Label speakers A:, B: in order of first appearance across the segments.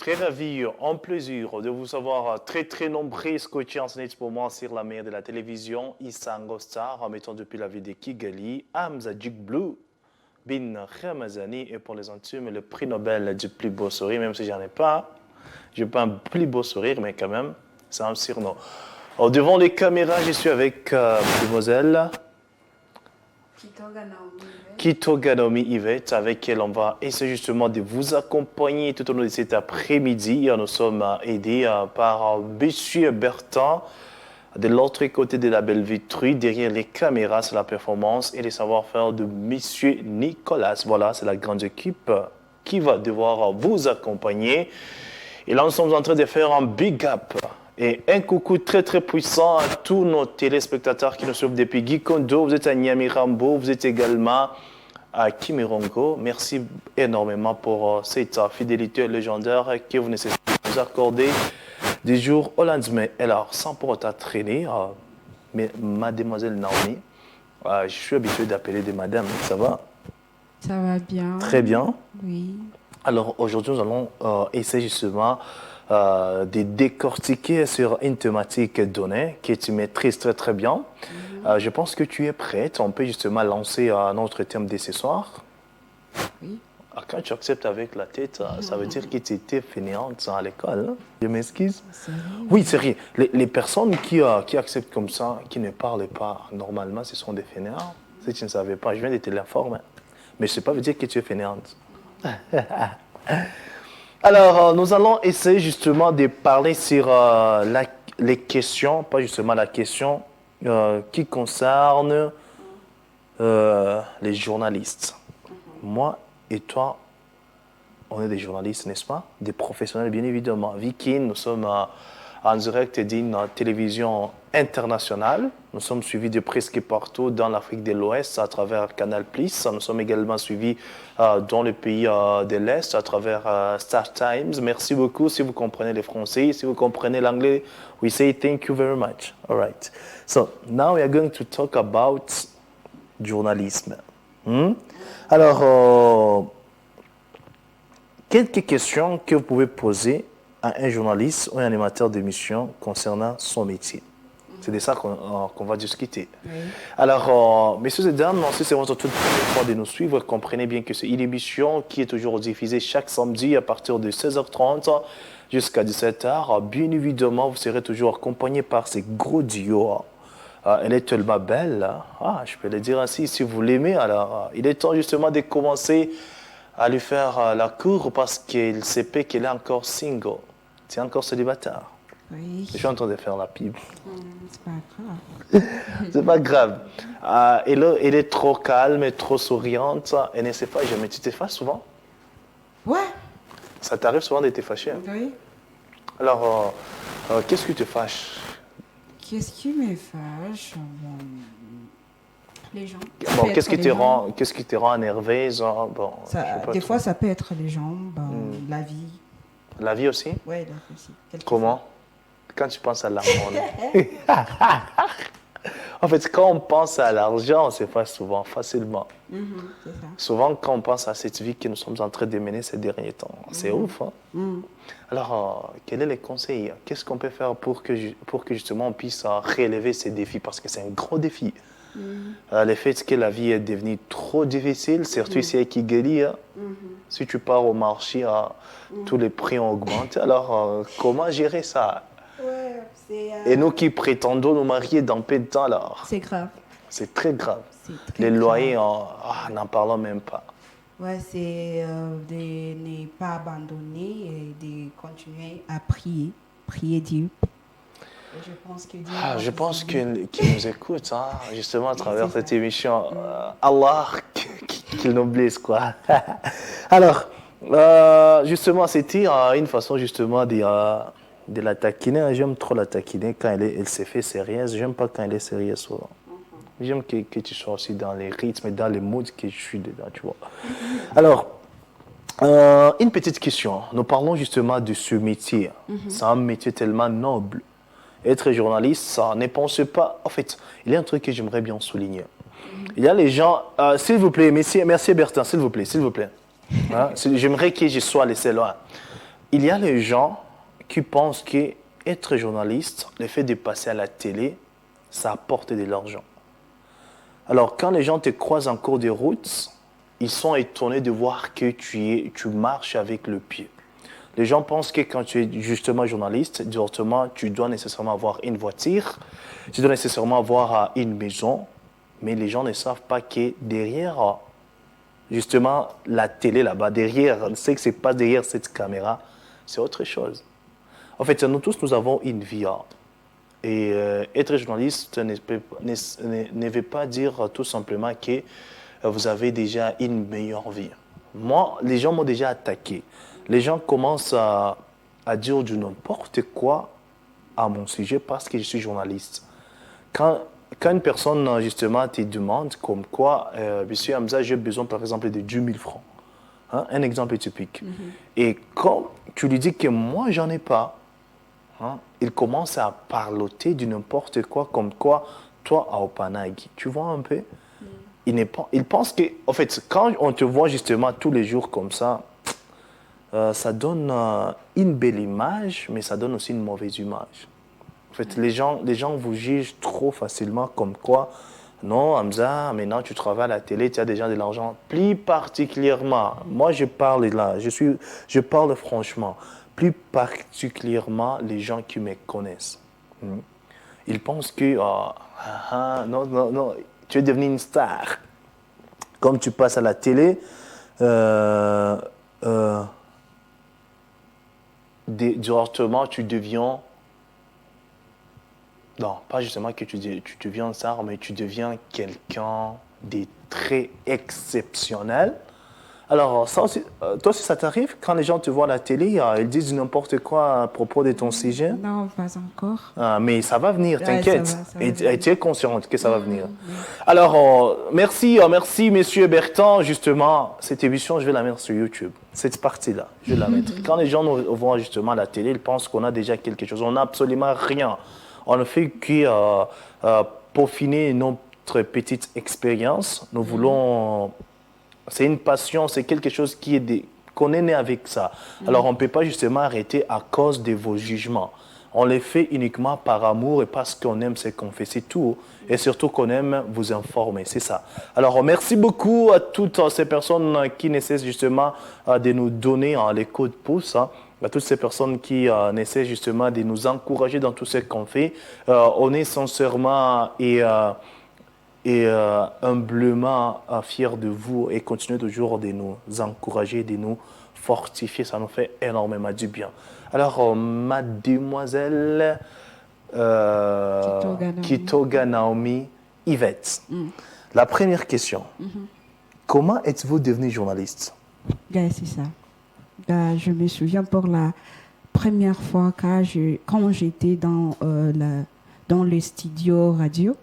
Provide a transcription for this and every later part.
A: Très ravi, un plaisir de vous avoir très nombreux scotchés en ce moment sur la mer de la télévision. Issa Angostar, en mettant depuis la ville de Kigali, Hamza Blue, Bin Ramazani et pour les intimes, le prix Nobel du plus beau sourire, même si j'en ai pas. Je n'ai pas un plus beau sourire, mais quand même, c'est un surnom. Alors, devant les caméras, je suis avec mademoiselle Kitoganomi Yvette, avec qui on va essayer justement de vous accompagner tout au long de cet après-midi. Nous sommes aidés par Monsieur Bertrand, de l'autre côté de la belle vitrine, derrière les caméras, c'est la performance et les savoir-faire de Monsieur Nicolas. Voilà, c'est la grande équipe qui va devoir vous accompagner. Et là, nous sommes en train de faire un big up et un coucou très puissant à tous nos téléspectateurs qui nous suivent depuis Gikondo. Vous êtes à Nyamirambo, vous êtes également à Kimirongo. Merci énormément pour cette fidélité légendaire que vous nécessitez de nous accorder des jours au lendemain. Alors, sans pour autant traîner, mademoiselle Naomi, je suis habitué d'appeler des madames, ça va?
B: Ça va bien.
A: Très bien.
B: Oui.
A: Alors, aujourd'hui, nous allons essayer justement de décortiquer sur une thématique donnée que tu maîtrises très bien. Je pense que tu es prête. On peut justement lancer notre thème de ce soir.
B: Oui.
A: Quand tu acceptes avec la tête, ça veut dire que tu étais fainéante à l'école. Hein? Je m'excuse. Oui, c'est rien. Les personnes qui acceptent comme ça, qui ne parlent pas normalement, ce sont des fainéants. Si tu ne savais pas, je viens de te l'informer. Mais ce n'est pas veut dire que tu es fainéante. Alors, nous allons essayer justement de parler sur les questions, pas justement la question qui concerne les journalistes. Moi et toi, on est des journalistes, n'est-ce pas? Des professionnels, bien évidemment. Viking, nous sommes en direct d'une télévision internationale. Nous sommes suivis de presque partout dans l'Afrique de l'Ouest à travers Canal+. Nous sommes également suivis dans le pays de l'Est à travers Star Times. Merci beaucoup si vous comprenez le français. Si vous comprenez l'anglais, we say thank you very much. All right. So, now we are going to talk about journalisme. Alors, quelques questions que vous pouvez poser à un journaliste ou un animateur d'émission concernant son métier. C'est de ça qu'on va discuter. Oui. Alors, messieurs et dames, si c'est votre toute première fois de nous suivre, comprenez bien que c'est une émission qui est toujours diffusée chaque samedi à partir de 16h30 jusqu'à 17h. Bien évidemment, vous serez toujours accompagné par ces gros duos. Elle est tellement belle. Je peux le dire ainsi, si vous l'aimez. Alors, il est temps justement de commencer à lui faire la cour parce qu'il sait pas qu'elle est encore single. Tu es encore célibataire.
B: Oui.
A: Je suis en train de faire la pub.
B: C'est pas grave.
A: C'est pas grave. Elle est trop calme et trop souriante. Elle ne sait pas jamais. Tu te fâches souvent?
B: Ouais.
A: Ça t'arrive souvent de te fâcher?
B: Oui.
A: Alors, qu'est-ce qui te fâche?
B: Qu'est-ce qui me fâche? Les gens.
A: Bon, qu'est-ce qui te rend nerveuse? Bon,
B: des fois, ça peut être les gens, la vie.
A: La vie aussi?
B: Oui, la vie aussi.
A: Comment? Quand tu penses à l'argent. En fait, quand on pense à l'argent, on se fâche souvent, facilement.
B: C'est ça.
A: Souvent, quand on pense à cette vie que nous sommes en train de mener ces derniers temps, c'est ouf. Hein? Alors, quel est le conseil? Qu'est-ce qu'on peut faire pour que justement on puisse relever ces défis? Parce que c'est un gros défi. Le fait que la vie est devenue trop difficile, surtout ici à Kigali, si tu pars au marché, tous les prix ont augmenté. Alors, comment gérer ça? Et nous qui prétendons nous marier dans peu de temps, alors?
B: C'est grave.
A: C'est très grave.
B: Très
A: les loyers, n'en parlons même pas.
B: Ouais, c'est de ne pas abandonner et de continuer à prier. Prier Dieu. Je pense que Dieu
A: qu'il nous écoute, justement, à travers cette émission. Allah, qu'il nous blesse, quoi. Alors, justement, c'était une façon, justement, de la taquiner. J'aime trop la taquiner quand elle s'est fait sérieuse. J'aime pas quand elle est sérieuse, souvent. J'aime que tu sois aussi dans les rythmes et dans les moods que je suis dedans, tu vois. Alors, une petite question. Nous parlons justement de ce métier. C'est un métier tellement noble. Être journaliste, ça ne pense pas... En fait, il y a un truc que j'aimerais bien souligner. Il y a les gens... s'il vous plaît, merci Bertin, s'il vous plaît. J'aimerais que je sois laissé loin. il y a les gens qui pensent qu'être journaliste, le fait de passer à la télé, ça apporte de l'argent. Alors, quand les gens te croisent en cours de route, ils sont étonnés de voir que tu marches avec le pied. Les gens pensent que quand tu es justement journaliste, directement, tu dois nécessairement avoir une voiture, tu dois nécessairement avoir une maison, mais les gens ne savent pas que derrière, justement, la télé là-bas, derrière, ce qui se passe derrière cette caméra, c'est autre chose. En fait, nous tous, nous avons une vie. Et être journaliste ne veut pas dire tout simplement que vous avez déjà une meilleure vie. Moi, les gens m'ont déjà attaqué. Les gens commencent à dire du n'importe quoi à mon sujet parce que je suis journaliste. Quand une personne, justement, te demande comme quoi, monsieur Hamza, j'ai besoin, par exemple, de 10 000 francs. Hein, un exemple typique. Et quand tu lui dis que moi, j'en ai pas, hein, il commence à parloter du n'importe quoi, comme quoi, toi, à Opanagi, tu vois un peu? Il pense que, en fait, quand on te voit justement tous les jours comme ça donne une belle image, mais ça donne aussi une mauvaise image. En fait, les gens vous jugent trop facilement comme quoi, non, Hamza, maintenant tu travailles à la télé, tu as déjà de l'argent. Plus particulièrement, moi je parle là, je parle franchement, plus particulièrement les gens qui me connaissent. Ils pensent que, non, non, non, tu es devenu une star. Comme tu passes à la télé, directement tu deviens. Non, pas justement que tu deviens star, mais tu deviens quelqu'un de très exceptionnel. Alors, ça aussi, toi aussi, ça t'arrive quand les gens te voient à la télé, ils disent n'importe quoi à propos de ton sujet?
B: Non, pas encore.
A: Mais ça va venir,
B: Ouais,
A: t'inquiète.
B: ça va
A: Et
B: venir.
A: tu es consciente que ça va venir. Alors, merci, monsieur Bertrand. Justement, cette émission, je vais la mettre sur YouTube. Cette partie-là, je vais la mettre. Quand les gens nous voient justement à la télé, ils pensent qu'on a déjà quelque chose. On n'a absolument rien. On ne fait que peaufiner notre petite expérience. Nous voulons... C'est une passion, c'est quelque chose qu'on est né avec ça. Alors, on ne peut pas justement arrêter à cause de vos jugements. On les fait uniquement par amour et parce qu'on aime ce qu'on fait, c'est tout. Et surtout qu'on aime vous informer, c'est ça. Alors, merci beaucoup à toutes ces personnes qui essaient justement de nous donner les coups de pouce. À toutes ces personnes qui essaient justement de nous encourager dans tout ce qu'on fait. On est sincèrement et humblement fiers de vous et continuez toujours de nous encourager, de nous fortifier. Ça nous fait énormément du bien. Alors, mademoiselle Kitoga Naomi Yvette, la première question. Comment êtes-vous devenue journaliste?
B: C'est ça. Je me souviens pour la première fois quand j'étais dans le studio radio.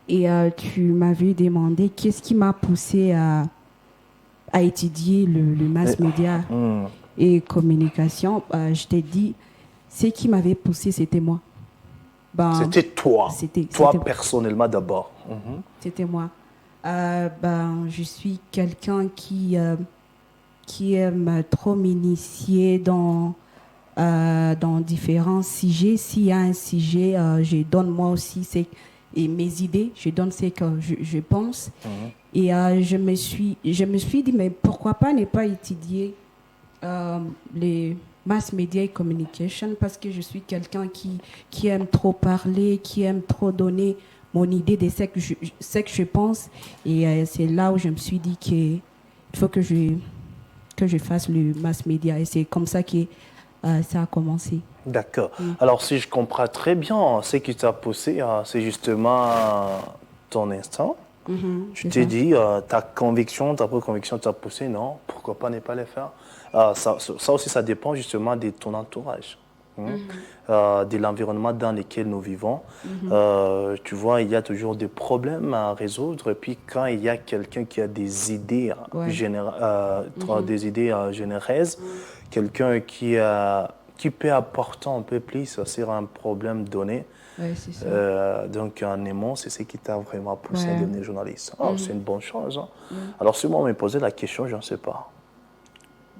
B: Et tu m'avais demandé qu'est-ce qui m'a poussé à étudier le mass média et communication. Je t'ai dit, ce qui m'avait poussé, c'était moi.
A: C'était toi. Toi personnellement d'abord.
B: C'était moi. Je suis quelqu'un qui aime trop m'initier dans différents sujets. S'il y a un sujet, je donne moi aussi et mes idées, je donne ce que je pense. Et je me suis dit, mais pourquoi pas ne pas étudier les mass media et communication, parce que je suis quelqu'un qui aime trop parler, qui aime trop donner mon idée de ce que je pense. Et c'est là où je me suis dit qu'il faut que je fasse le mass media. Et c'est comme ça que ça a commencé.
A: D'accord. Alors, si je comprends très bien, ce qui t'a poussé, c'est justement ton instinct. Tu t'es dit, ta propre conviction t'a poussé, non, pourquoi pas ne pas le faire? Ça aussi, ça dépend justement de ton entourage, de l'environnement dans lequel nous vivons. Tu vois, il y a toujours des problèmes à résoudre. Et puis, quand il y a quelqu'un qui a des idées, des idées généreuses, quelqu'un qui peut apporter un peu plus sur un problème donné.
B: Ouais, c'est ça.
A: Donc, en aimant, c'est ce qui t'a vraiment poussé à devenir journaliste. C'est une bonne chose. Alors, si moi, on me posait la question, je ne sais pas.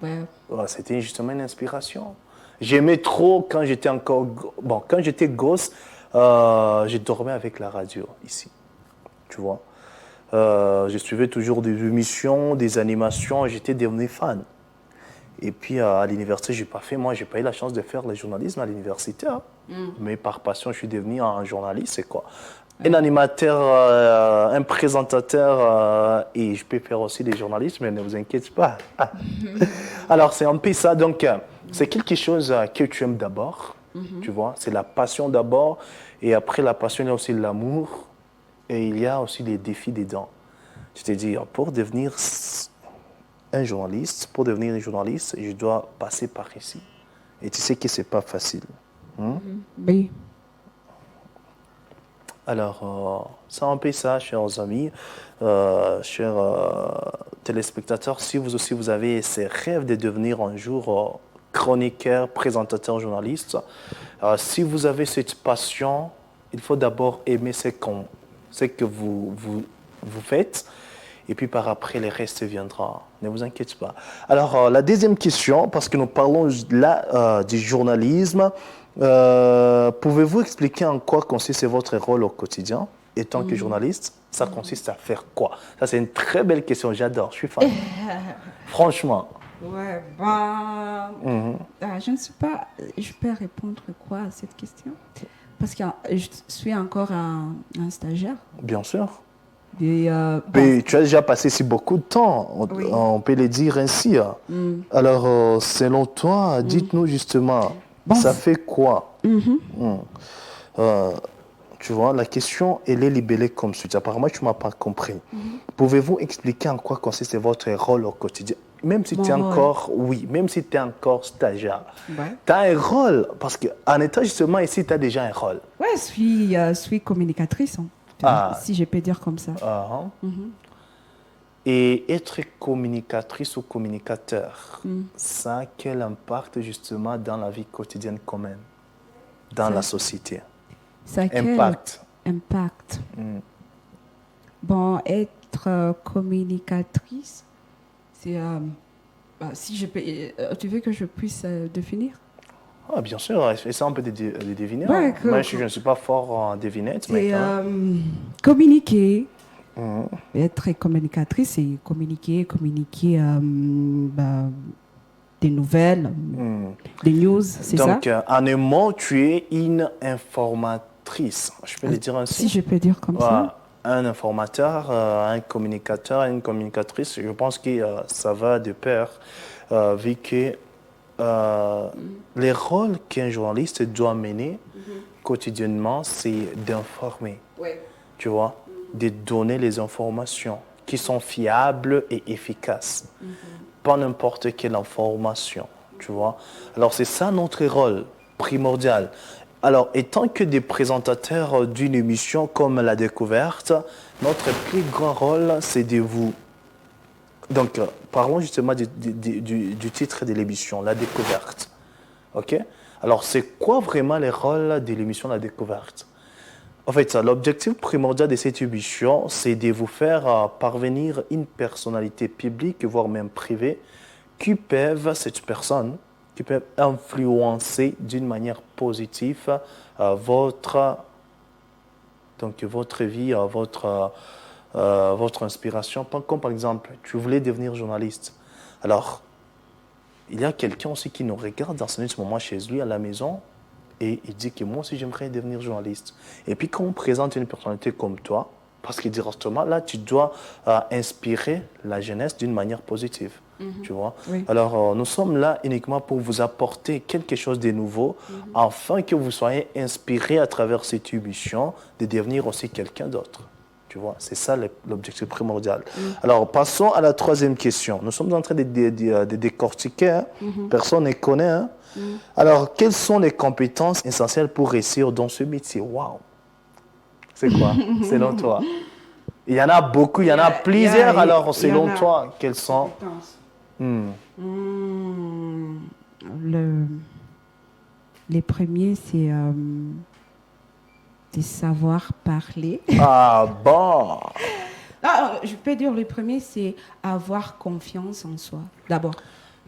B: Ouais.
A: Ouais, c'était justement une inspiration. J'aimais trop quand j'étais encore... Bon, quand j'étais gosse, je dormais avec la radio ici, tu vois. Je suivais toujours des émissions, des animations, et j'étais devenu fan. Et puis à l'université, j'ai pas eu la chance de faire le journalisme à l'université, hein. Mais par passion, je suis devenu un journaliste, c'est quoi? Un animateur, un présentateur, et je peux faire aussi des journalistes, mais ne vous inquiétez pas. Alors, c'est un peu ça. Donc, c'est quelque chose que tu aimes d'abord, tu vois. C'est la passion d'abord. Et après la passion, il y a aussi l'amour. Et il y a aussi les défis dedans. Je t'ai dit, pour devenir un journaliste, je dois passer par ici. Et tu sais que ce n'est pas facile.
B: Oui.
A: Alors, c'est un peu ça, chers amis, chers téléspectateurs. Si vous aussi vous avez ces rêves de devenir un jour chroniqueur, présentateur, journaliste, si vous avez cette passion, il faut d'abord aimer ce que vous faites. Et puis par après, le reste viendra. Ne vous inquiétez pas. Alors, la deuxième question, parce que nous parlons là du journalisme, pouvez-vous expliquer en quoi consiste votre rôle au quotidien, étant que journaliste? Ça consiste à faire quoi? Ça, c'est une très belle question. J'adore. Je suis fan. Franchement.
B: Ouais, je ne sais pas, je peux répondre quoi à cette question? Parce que je suis encore un stagiaire.
A: Bien sûr.
B: Et,
A: Mais tu as déjà passé si beaucoup de temps,
B: Oui.
A: on peut le dire ainsi. Alors, selon toi, dites-nous justement,
B: Bon,
A: ça fait quoi? Euh, Tu vois, la question, elle est libellée comme suit. Apparemment, tu ne m'as pas compris. Pouvez-vous expliquer en quoi consiste votre rôle au quotidien? Même si
B: Mon
A: tu es
B: rôle.
A: encore, oui, même si tu es encore stagiaire,
B: Ouais.
A: tu as un rôle. Parce qu'en étant justement ici, tu as déjà un rôle.
B: Ouais, je suis communicatrice, hein, si je peux dire comme ça.
A: Ah, Et être communicatrice ou communicateur, ça a quel impact justement dans la vie quotidienne commune, dans la société?
B: Ça a quel
A: Impact.
B: impact? Bon, être communicatrice, c'est... si je peux, tu veux que je puisse définir?
A: Ah, bien sûr, essaie un peu de deviner.
B: Ouais,
A: Hein. Moi, je ne suis pas fort en devinette, mais
B: C'est
A: quand même.
B: communiquer. Être communicatrice, c'est communiquer des nouvelles, des news, c'est ça?
A: Donc, en un mot, tu es une informatrice. Je peux le dire ainsi?
B: Si je peux dire comme ça.
A: Un informateur, un communicateur, une communicatrice, je pense que ça va de pair, vu que les rôles qu'un journaliste doit mener quotidiennement, c'est d'informer, tu vois, de donner les informations qui sont fiables et efficaces. Pas n'importe quelle information, tu vois. Alors, c'est ça notre rôle primordial. Alors, étant que des présentateurs d'une émission comme La Découverte, notre plus grand rôle, c'est de vous... Donc, parlons justement du titre de l'émission, La Découverte. OK? Alors, c'est quoi vraiment le rôle de l'émission La Découverte? En fait, l'objectif primordial de cette émission, c'est de vous faire parvenir une personnalité publique, voire même privée, qui peuvent influencer d'une manière positive votre vie, votre inspiration. Comme par exemple, tu voulais devenir journaliste. Alors, il y a quelqu'un aussi qui nous regarde dans ce moment chez lui à la maison et il dit que moi aussi j'aimerais devenir journaliste. Et puis quand on présente une personnalité comme toi, parce que directement là, tu dois inspirer la jeunesse d'une manière positive. Tu vois?
B: Oui.
A: Alors, nous sommes là uniquement pour vous apporter quelque chose de nouveau, afin que vous soyez inspiré à travers cette émission de devenir aussi quelqu'un d'autre. Tu vois? C'est ça l'objectif primordial. Alors, passons à la troisième question. Nous sommes en train de décortiquer. Hein? Personne ne connaît. Hein? Alors, quelles sont les compétences essentielles pour réussir dans ce métier? Waouh! C'est quoi, selon toi? Il y en a beaucoup, il y en a plusieurs. Alors, selon toi, quelles sont?
B: Les premiers, c'est de savoir parler.
A: Ah bon?
B: Je peux dire le premier, c'est avoir confiance en soi, d'abord.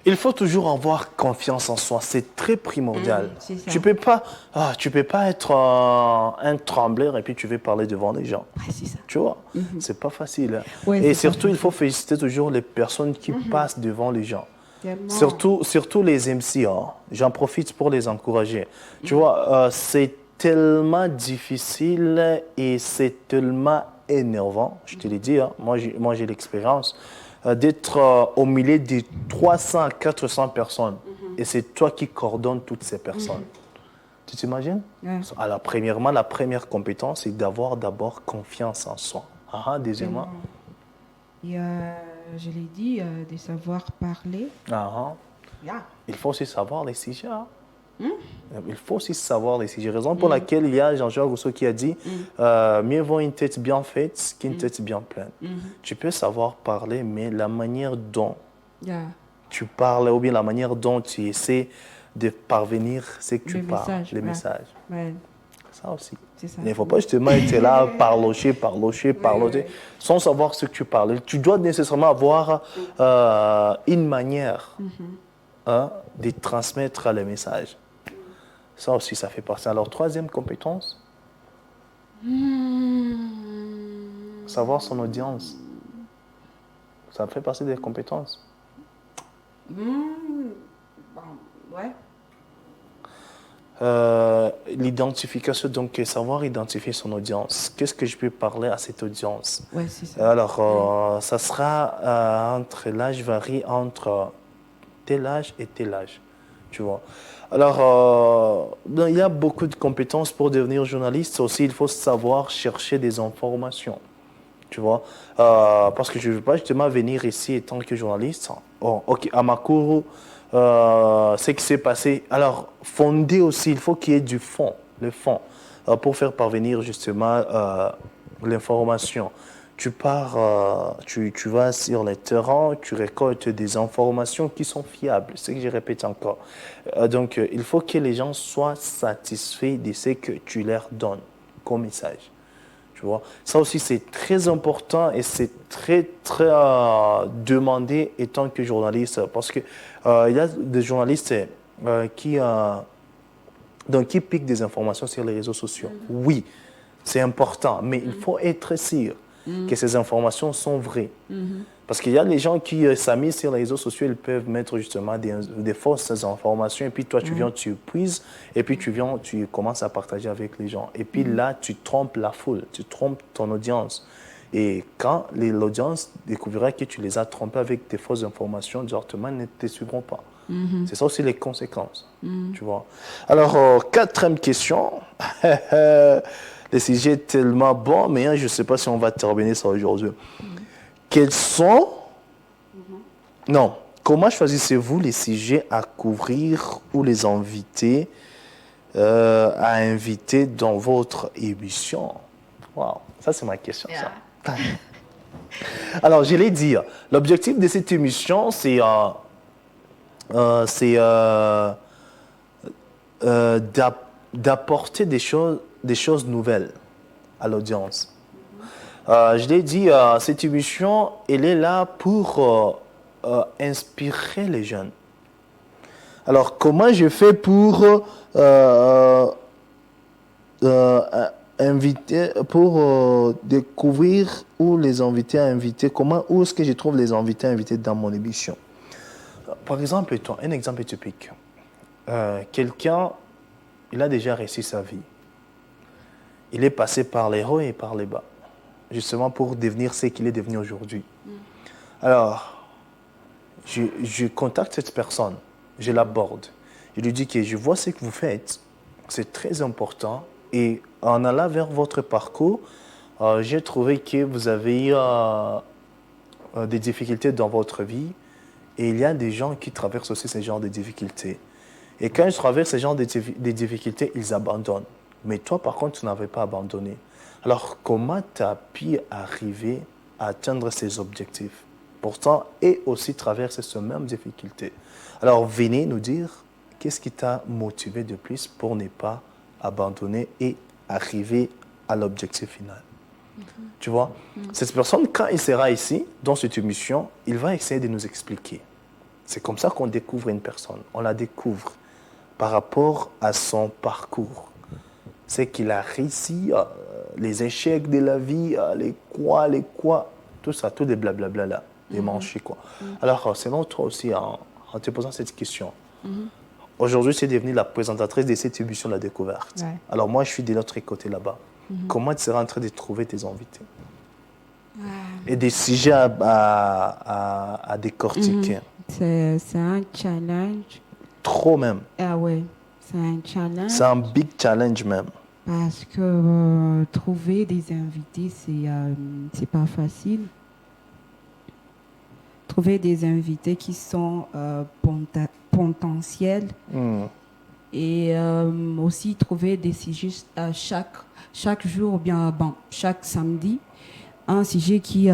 A: Il faut toujours avoir confiance en soi, c'est très primordial.
B: C'est ça.
A: Tu peux pas être un trembleur et puis tu veux parler devant les gens.
B: Ouais, c'est ça.
A: Tu vois, c'est pas facile. Hein.
B: Ouais,
A: Et
B: c'est pas
A: surtout, il faut
B: facile.
A: féliciter toujours les personnes qui passent devant les gens.
B: Tellement.
A: Surtout les MC, hein. J'en profite pour les encourager. Tu vois, c'est tellement difficile et c'est tellement énervant, je te l'ai dit, hein. Moi j'ai l'expérience, d'être au milieu de 300 à 400 personnes. Et c'est toi qui coordonnes toutes ces personnes. Tu t'imagines?
B: Ouais.
A: Alors, premièrement, la première compétence, c'est d'avoir d'abord confiance en soi. Deuxièmement,
B: Et je l'ai dit, de savoir parler. Yeah.
A: il faut aussi savoir les sujets. Hein. Il faut aussi savoir les sujets. Raison pour laquelle il y a Jean-Jacques Rousseau qui a dit mieux vaut une tête bien faite qu'une tête bien pleine. Tu peux savoir parler, mais la manière dont
B: Yeah.
A: tu parles ou bien la manière dont tu essaies de parvenir, c'est que tu
B: Le
A: parles,
B: message,
A: les
B: ouais.
A: messages.
B: Ouais,
A: Ça aussi.
B: c'est ça.
A: Il ne faut pas justement être là, parlocher,
B: ouais.
A: sans savoir ce que tu parles. Tu dois nécessairement avoir une manière hein, de transmettre les messages. Ça aussi, ça fait partie. Alors, troisième compétence, savoir son audience. Ça fait partie des compétences.
B: Bon, ouais.
A: L'identification, donc savoir identifier son audience. Qu'est-ce que je peux parler à cette audience?
B: Ouais, c'est ça.
A: Alors, ça sera entre l'âge varie entre tel âge et tel âge, tu vois. Alors, il y a beaucoup de compétences pour devenir journaliste. Aussi, il faut savoir chercher des informations, tu vois. Parce que je ne veux pas justement venir ici étant que journaliste. Oh, ok, à Makuru, ce qui s'est passé. Alors, fonder aussi, il faut qu'il y ait du fond, le fond, pour faire parvenir justement l'information. Tu pars, tu vas sur les terrains, tu récoltes des informations qui sont fiables, c'est ce que je répète encore. Donc, il faut que les gens soient satisfaits de ce que tu leur donnes comme message. Tu vois, ça aussi, c'est très important et c'est très, très demandé étant que journaliste parce que il y a des journalistes qui piquent des informations sur les réseaux sociaux. Oui, c'est important, mais il faut être sûr que ces informations sont vraies. Parce qu'il y a des gens qui s'amusent sur les réseaux sociaux, ils peuvent mettre justement des fausses informations, et puis toi, tu viens, tu puises, et puis tu viens, tu commences à partager avec les gens. Et puis là, tu trompes la foule, tu trompes ton audience. Et quand l'audience découvrira que tu les as trompés avec des fausses informations, directement, ils ne te suivront pas. C'est ça aussi les conséquences, tu vois. Alors, quatrième question. Le sujet est tellement bon, mais je ne sais pas si on va terminer ça aujourd'hui. Quels sont... Non. Comment choisissez-vous les sujets à couvrir ou les invités à inviter dans votre émission? Wow, ça c'est ma question.
B: Yeah.
A: Ça. Alors, je l'ai dit, l'objectif de cette émission, c'est d'apporter des choses nouvelles à l'audience. Je l'ai dit, cette émission, elle est là pour inspirer les jeunes. Alors, comment je fais pour inviter, pour découvrir où les invités à inviter, où est-ce que je trouve les invités à inviter dans mon émission? Par exemple, un exemple typique. Quelqu'un, il a déjà réussi sa vie. Il est passé par les hauts et par les bas, justement pour devenir ce qu'il est devenu aujourd'hui. Alors, je contacte cette personne, je l'aborde. Je lui dis que je vois ce que vous faites, c'est très important. Et en allant vers votre parcours, j'ai trouvé que vous avez eu des difficultés dans votre vie. Et il y a des gens qui traversent aussi ce genre de difficultés. Et quand ils traversent ce genre de difficultés, ils abandonnent. Mais toi, par contre, tu n'avais pas abandonné. Alors, comment tu as pu arriver à atteindre ces objectifs? Pourtant, et aussi traverser ces mêmes difficultés. Alors, venez nous dire qu'est-ce qui t'a motivé de plus pour ne pas abandonner et arriver à l'objectif final. Tu vois, cette personne, quand il sera ici, dans cette émission, il va essayer de nous expliquer. C'est comme ça qu'on découvre une personne. On la découvre par rapport à son parcours. C'est qu'il a réussi, les échecs de la vie, les quoi, tout ça, tout des blablabla là, des manchis quoi. Alors, selon toi aussi, en te posant cette question, aujourd'hui, c'est devenu la présentatrice de cette émission de la découverte.
B: Ouais.
A: Alors, moi, je suis de l'autre côté là-bas. Comment tu seras en train de trouver tes invités et des sujets à décortiquer?
B: C'est un challenge.
A: Trop même.
B: Ah ouais, c'est un challenge.
A: C'est un big challenge même.
B: Parce que trouver des invités, c'est pas facile. Trouver des invités qui sont potentiels et aussi trouver des sujets chaque jour, ou bien chaque samedi, un sujet qui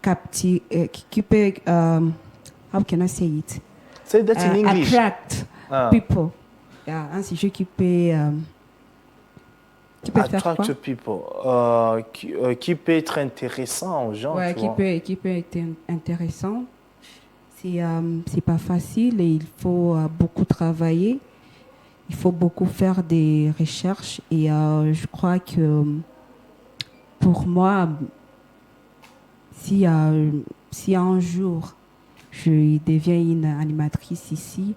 B: capte, qui peut, how can I say it?
A: Say that in English.
B: Attract people. Un sujet qui peut faire quoi?
A: Attract people. Qui peut être intéressant aux gens.
B: Ouais,
A: tu vois.
B: qui peut être intéressant. C'est pas facile et il faut beaucoup travailler. Il faut beaucoup faire des recherches et je crois que pour moi, si un jour je deviens une animatrice ici,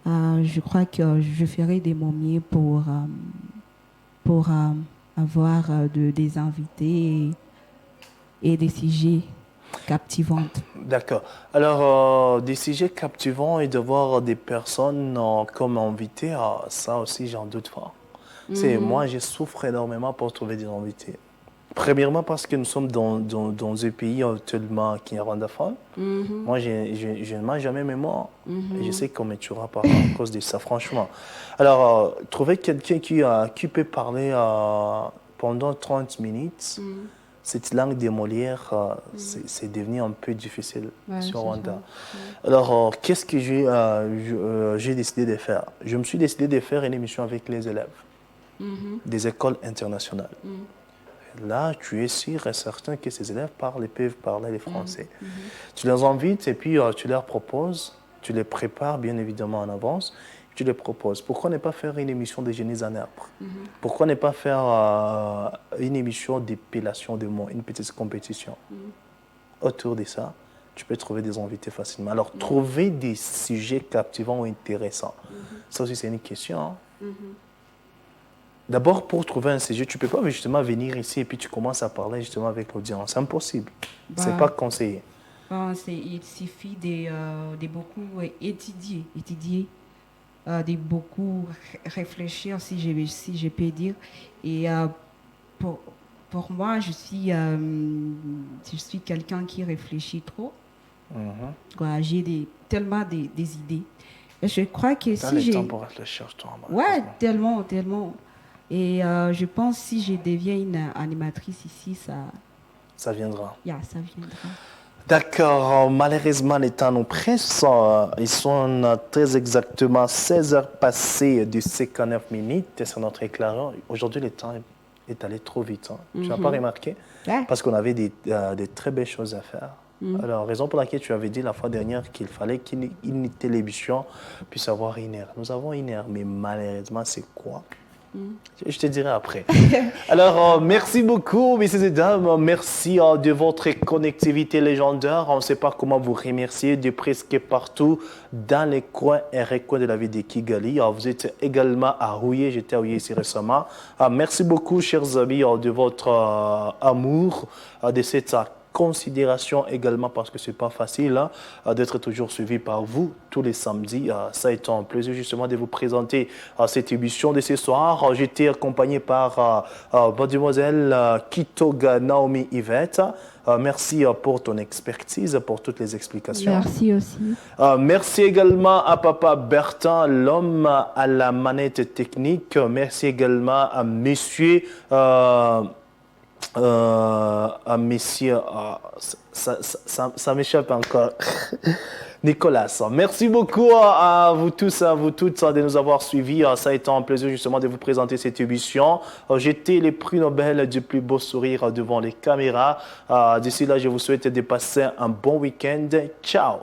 B: je crois que je ferai de mon mieux pour avoir des invités et des sujets captivants.
A: D'accord. Alors, des sujets captivants et de voir des personnes comme invités, ça aussi, j'en doute pas. Moi, je souffre énormément pour trouver des invités. Premièrement, parce que nous sommes dans un pays actuellement qui est rwandophone. Moi, je ne mange jamais mes mots. Et je sais qu'on me tuera à cause de ça, franchement. Alors, trouver quelqu'un qui peut parler pendant 30 minutes, cette langue de Molière, c'est devenu un peu difficile sur Rwanda. Alors, qu'est-ce que j'ai décidé de faire? Je me suis décidé de faire une émission avec les élèves des écoles internationales. Là, tu es sûr et certain que ces élèves peuvent parler le français. Tu les invites et puis tu leur proposes, tu les prépares bien évidemment en avance, tu les proposes. Pourquoi ne pas faire une émission de génie en arbre? Pourquoi ne pas faire une émission d'épellation de mots, une petite compétition? Autour de ça, tu peux trouver des invités facilement. Alors, trouver des sujets captivants ou intéressants, ça aussi c'est une question. D'abord, pour trouver un sujet, tu ne peux pas justement venir ici et puis tu commences à parler justement avec l'audience. C'est impossible. Ce n'est pas conseillé.
B: Il suffit de beaucoup étudier, de beaucoup réfléchir, si je peux dire. Et pour moi, je suis quelqu'un qui réfléchit trop. J'ai tellement des idées. Et je crois que
A: si j'ai... Tu as le temps pour réfléchir, toi.
B: Ouais, tellement. Et je pense que si je deviens une animatrice ici,
A: ça viendra.
B: Ça viendra.
A: D'accord. Malheureusement, les temps nous pressent. Ils sont très exactement 16 heures passées de 59 minutes sur notre éclaireur. Aujourd'hui, le temps est allé trop vite. Tu n'as pas remarqué? Parce qu'on avait des très belles choses à faire. Alors, raison pour laquelle tu avais dit la fois dernière qu'il fallait qu'une télévision puisse avoir une heure. Nous avons une heure, mais malheureusement, c'est quoi? Je te dirai après. Alors, merci beaucoup, messieurs et dames. Merci de votre connectivité légendaire. On ne sait pas comment vous remercier de presque partout dans les coins et recoins de la ville de Kigali. Vous êtes également à Rouillé. J'étais à Rouillé ici récemment. Merci beaucoup, chers amis, de votre amour, de cette considération également parce que c'est pas facile d'être toujours suivi par vous tous les samedis. Ça a été un plaisir justement de vous présenter cette émission de ce soir. J'étais accompagné par mademoiselle Kitoga Naomi Yvette. Merci pour ton expertise, pour toutes les explications.
B: Merci aussi.
A: Merci également à Papa Bertin, l'homme à la manette technique. Merci également à monsieur... messieurs, ça m'échappe encore. Nicolas. Merci beaucoup à vous tous, à vous toutes de nous avoir suivis. Ça a été un plaisir justement de vous présenter cette émission. J'étais les prix Nobel du plus beau sourire devant les caméras. D'ici là, je vous souhaite de passer un bon week-end. Ciao!